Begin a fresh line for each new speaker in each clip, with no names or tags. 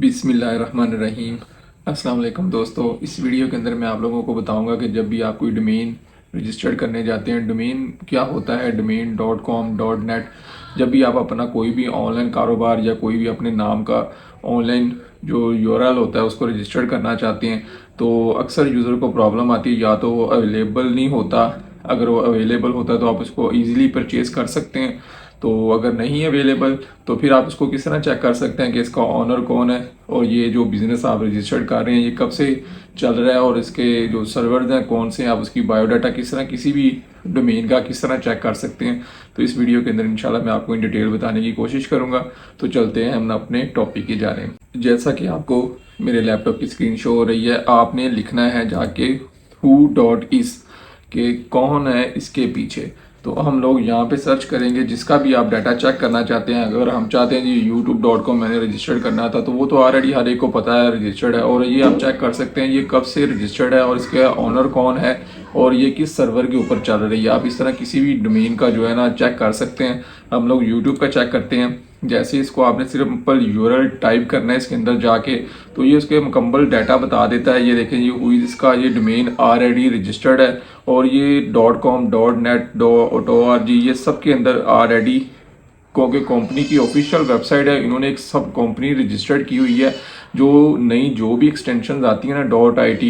बिस्मिल्लाहिर्रहमानिर्रहीम। अस्सलाम वालेकुम दोस्तों, इस वीडियो के अंदर मैं आप लोगों को बताऊंगा कि जब भी आप कोई डोमेन रजिस्टर्ड करने जाते हैं, डोमेन क्या होता है, डोमेन .com .net। जब भी आप अपना कोई भी ऑनलाइन कारोबार या कोई भी अपने नाम का ऑनलाइन जो यूआरएल होता है उसको रजिस्टर्ड करना चाहते हैं, तो अक्सर यूज़र को प्रॉब्लम आती है, या तो वो अवेलेबल नहीं होता। अगर वो अवेलेबल होता है तो आप उसको ईज़िली परचेज़ कर सकते हैं। तो अगर नहीं अवेलेबल तो फिर आप इसको किस तरह चेक कर सकते हैं कि इसका ऑनर कौन है, और ये जो बिज़नेस आप रजिस्टर्ड कर रहे हैं ये कब से चल रहा है, और इसके जो सर्वर्स हैं कौन से हैं, आप उसकी बायोडाटा किस तरह किसी भी डोमेन का किस तरह चेक कर सकते हैं। तो इस वीडियो के अंदर इंशाल्लाह मैं आपको इन डिटेल बताने की कोशिश करूंगा। तो चलते हैं हम अपने टॉपिक की जानिब। जैसा कि आपको मेरे लैपटॉप की स्क्रीन शो हो रही है, आपने लिखना है जाके who.is कि कौन है इसके पीछे। तो हम लोग यहाँ पे सर्च करेंगे जिसका भी आप डाटा चेक करना चाहते हैं। अगर हम चाहते हैं जी youtube.com मैंने रजिस्टर्ड करना था, तो वो तो ऑलरेडी हर एक को पता है रजिस्टर्ड है, और ये आप चेक कर सकते हैं ये कब से रजिस्टर्ड है और इसके ऑनर कौन है और ये किस सर्वर के ऊपर चल रही है। आप इस तरह किसी भी डोमेन का जो है ना चेक कर सकते हैं। हम लोग यूट्यूब का चेक करते हैं। जैसे इसको आपने सिंपल यूआरएल टाइप करना है इसके अंदर जाके, तो ये उसके मुकम्मल डाटा बता देता है। ये देखें, ये हुई इसका ये डोमेन ऑलरेडी रजिस्टर्ड है, और ये .com .net ये सब के अंदर ऑलरेडी, क्योंकि कंपनी की ऑफिशियल वेबसाइट है, इन्होंने एक सब कंपनी रजिस्टर्ड की हुई है। जो नई जो भी एक्सटेंशन आती है ना .it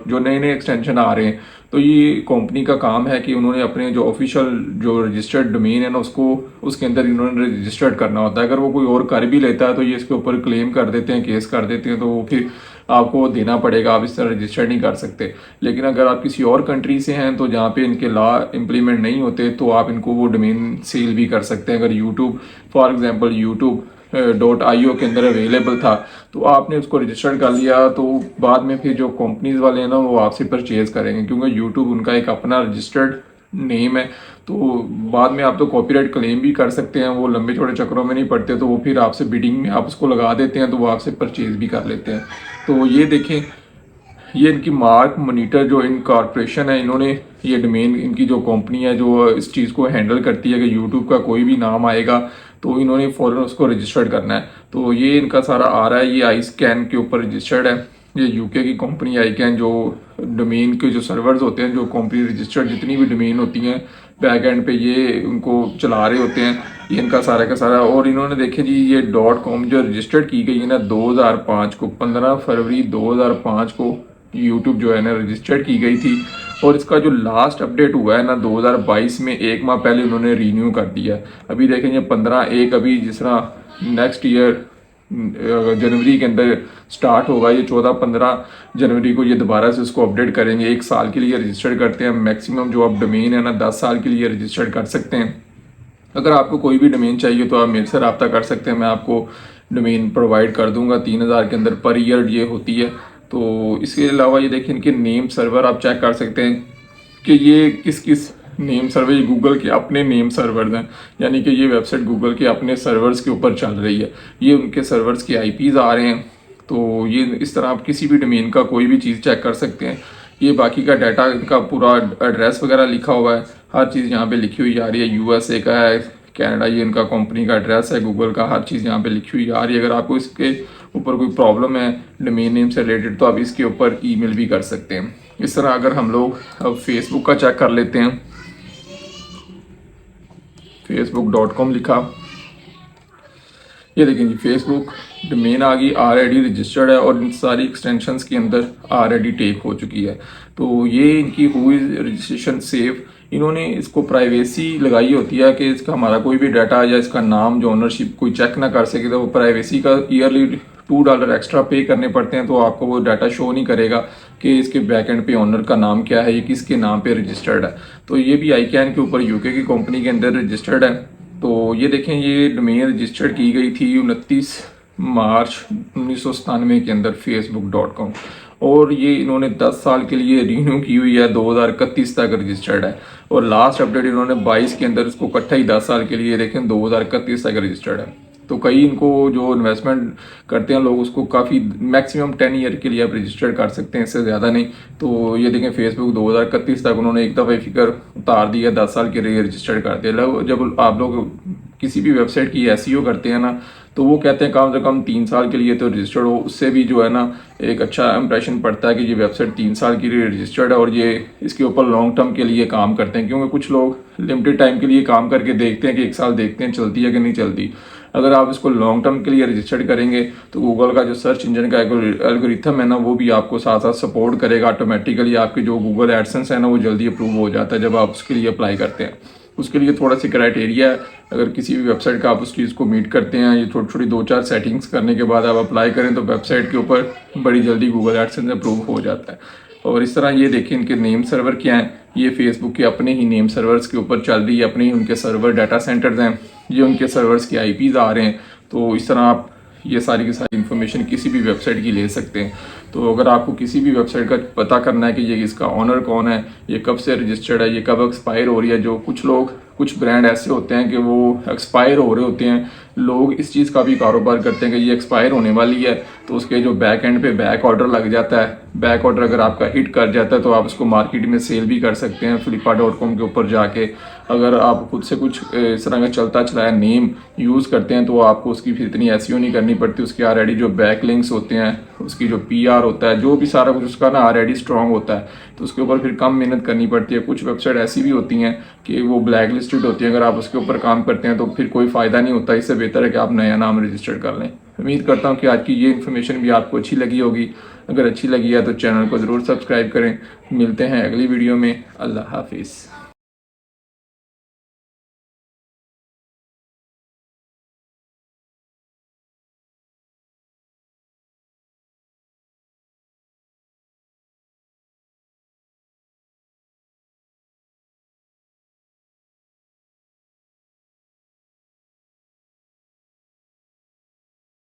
जो नए नए एक्सटेंशन आ रहे हैं, तो ये कंपनी का काम है कि उन्होंने अपने जो ऑफिशियल जो रजिस्टर्ड डोमेन है ना उसको उसके अंदर इन्होंने रजिस्टर्ड करना होता है। अगर वो कोई और कर भी लेता है तो ये इसके ऊपर क्लेम कर देते हैं, केस कर देते हैं, तो वो फिर आपको देना पड़ेगा, आप इस तरह रजिस्टर्ड नहीं कर सकते। लेकिन अगर आप किसी और कंट्री से हैं तो जहाँ पे इनके लॉ इम्प्लीमेंट नहीं होते, तो आप इनको वो डोमेन सेल भी कर सकते हैं। अगर यूट्यूब फॉर एग्जांपल youtube.io के अंदर अवेलेबल था, तो आपने उसको रजिस्टर्ड कर लिया, तो बाद में फिर जो कंपनीज वाले हैं ना वो आपसे परचेज करेंगे, क्योंकि यूट्यूब उनका एक अपना रजिस्टर्ड नेम है। तो बाद में आप तो कॉपीराइट क्लेम भी कर सकते हैं, वो लंबे चौड़े चक्करों में नहीं पड़ते, तो वो फिर आपसे बिडिंग में आप उसको लगा देते हैं, तो वो आपसे परचेज भी कर लेते हैं। तो ये देखें, ये इनकी मार्क मॉनिटर जो इन कॉरपोरेशन है, इन्होंने ये डोमेन, इनकी जो कंपनी है जो इस चीज़ को हैंडल करती है कि यूट्यूब का कोई भी नाम आएगा तो इन्होंने फ़ौरन उसको रजिस्टर्ड करना है। तो ये इनका सारा आ रहा है, ये आई स्कैन के ऊपर रजिस्टर्ड है। ये यूके की कंपनी आई कैन, जो डोमेन के जो सर्वर्स होते हैं, जो कंपनी रजिस्टर्ड जितनी भी डोमेन होती हैं बैक एंड पे ये उनको चला रहे होते हैं, ये इनका सारा का सारा। और इन्होंने देखे जी, ये .com जो रजिस्टर्ड की गई है ना 2005 को, 15 फरवरी 2005 को यूट्यूब जो है ना रजिस्टर्ड की गई थी, और इसका जो लास्ट अपडेट हुआ है ना 2022 में, एक माह पहले उन्होंने रीन्यू कर दिया है। अभी देखेंगे 15/1 अभी जिस तरह नेक्स्ट ईयर जनवरी के अंदर स्टार्ट होगा, ये 14-15 जनवरी को ये दोबारा से उसको अपडेट करेंगे। 1 साल के लिए रजिस्टर्ड करते हैं मैक्सिमम, जो आप डोमेन है ना 10 साल के लिए रजिस्टर्ड कर सकते हैं। अगर आपको कोई भी डोमेन चाहिए तो आप मेरे से रब्ता कर सकते हैं, मैं आपको डोमेन प्रोवाइड कर दूंगा। 3000 के अंदर पर ईयर ये होती है। तो इसके अलावा ये देखिए, इनके नेम सर्वर आप चेक कर सकते हैं कि ये किस किस नेम सर्वर, ये गूगल के अपने नेम सर्वर्स हैं, यानी कि ये वेबसाइट गूगल के अपने सर्वर्स के ऊपर चल रही है। ये उनके सर्वर्स के आईपीज आ रहे हैं। तो ये इस तरह आप किसी भी डोमेन का कोई भी चीज़ चेक कर सकते हैं। ये बाकी का डाटा, इनका पूरा एड्रेस वगैरह लिखा हुआ है, हर चीज़ यहाँ पे लिखी हुई आ रही है। यूएसए का है, कनाडा, ये इनका कंपनी का एड्रेस है, गूगल का, हर चीज़ यहाँ पे लिखी हुई आ रही है। अगर आपको इसके ऊपर कोई प्रॉब्लम है डोमेन नेम से रिलेटेड, तो आप इसके ऊपर ईमेल भी कर सकते हैं। इस तरह अगर हम लोग अब फेसबुक का चेक कर लेते हैं, facebook.com लिखा, ये देखें जी फेसबुक डोमेन आ गई, ऑलरेडी रजिस्टर्ड है, और इन सारी एक्सटेंशंस के अंदर ऑलरेडी टेक हो चुकी है। तो ये इनकी हुई रजिस्ट्रेशन सेफ, इन्होंने इसको प्राइवेसी लगाई होती है कि इसका हमारा कोई भी डाटा या इसका नाम जो ओनरशिप कोई चेक ना कर सके, तो वो प्राइवेसी का ईयरली $2 एक्स्ट्रा पे करने पड़ते हैं, तो आपको वो डाटा शो नहीं करेगा कि इसके बैक एंड पे ओनर का नाम क्या है, ये किसके नाम पे रजिस्टर्ड है। तो ये भी आईकैन के ऊपर यूके की कंपनी के अंदर रजिस्टर्ड है। तो ये देखें, ये डोमेन रजिस्टर्ड की गई थी 29 मार्च 1997 के अंदर facebook.com, और ये इन्होंने 10 साल के लिए रीन्यू की हुई है, 2031 तक रजिस्टर्ड है। और लास्ट अपडेट इन्होंने 22 के अंदर इसको इकट्ठा ही 10 साल के लिए देखें 2031 तक रजिस्टर्ड है। तो कई इनको जो इन्वेस्टमेंट करते हैं लोग, उसको काफ़ी मैक्सिमम 10 ईयर के लिए आप रजिस्टर कर सकते हैं, इससे ज़्यादा नहीं। तो ये देखें फेसबुक 2031 तक उन्होंने एक दफ़ा फिगर उतार दिया, 10 साल के लिए रजिस्टर कर दिया। जब आप लोग किसी भी वेबसाइट की एसईओ करते हैं ना, तो वो कहते हैं कम से कम 3 साल के लिए तो रजिस्टर्ड हो। उससे भी जो है ना एक अच्छा इंप्रेशन पड़ता है कि ये वेबसाइट 3 साल के लिए रजिस्टर्ड है और ये इसके ऊपर लॉन्ग टर्म के लिए काम करते हैं, क्योंकि कुछ लोग लिमिटेड टाइम के लिए काम करके देखते हैं कि 1 साल देखते हैं चलती है कि नहीं चलती। अगर आप इसको लॉन्ग टर्म के लिए रजिस्टर्ड करेंगे तो गूगल का जो सर्च इंजन का एल्गोरिथम है ना वो भी आपको साथ साथ सपोर्ट करेगा। ऑटोमेटिकली आपकी जो गूगल एडसेंस है ना वो जल्दी अप्रूव हो जाता है जब आप उसके लिए अप्लाई करते हैं। उसके लिए थोड़ा सी क्राइटेरिया है, अगर किसी भी वेबसाइट का आप उस चीज़ को मीट करते हैं, ये छोटी छोटी 2-4 सेटिंग्स करने के बाद आप अप्लाई करें तो वेबसाइट के ऊपर बड़ी जल्दी गूगल एडसेंस अप्रूव हो जाता है। और इस तरह ये देखिए इनके नेम सर्वर क्या हैं, ये फेसबुक के अपने ही नेम सर्वर्स के ऊपर चल रही है, अपने ही उनके सर्वर डाटा सेंटर्स हैं, ये उनके सर्वर्स के आईपीज आ रहे हैं। तो इस तरह आप ये सारी की सारी इन्फॉर्मेशन किसी भी वेबसाइट की ले सकते हैं। तो अगर आपको किसी भी वेबसाइट का पता करना है कि ये इसका ऑनर कौन है, ये कब से रजिस्टर्ड है, ये कब एक्सपायर हो रही है, जो कुछ ब्रांड ऐसे होते हैं कि वो एक्सपायर हो रहे होते हैं, लोग इस चीज़ का भी कारोबार करते हैं कि ये एक्सपायर होने वाली है तो उसके जो बैक एंड पे बैक ऑर्डर लग जाता है, बैक ऑर्डर अगर आपका हिट कर जाता है तो आप उसको मार्केट में सेल भी कर सकते हैं flipkart.com के ऊपर जाके। अगर आप खुद से कुछ इस तरह का चलता चलाया नेम यूज़ करते हैं तो आपको उसकी फिर इतनी एसईओ नहीं करनी पड़ती, उसके ऑलरेडी जो बैक लिंक्स होते हैं, उसकी जो पीआर होता है, जो भी सारा कुछ उसका ना ऑलरेडी स्ट्रांग होता है, तो उसके ऊपर फिर कम मेहनत करनी पड़ती है। कुछ वेबसाइट ऐसी भी होती हैं कि वो ब्लैक लिस्टेड होती है, अगर आप उसके ऊपर काम करते हैं तो फिर कोई फ़ायदा नहीं होता। इससे बेहतर है कि आप नया नाम रजिस्टर कर लें। उम्मीद करता हूँ कि आज की ये इन्फॉर्मेशन भी आपको अच्छी लगी होगी। अगर अच्छी लगी है तो चैनल को ज़रूर सब्सक्राइब करें। मिलते हैं अगली वीडियो में। अल्लाह हाफिज़।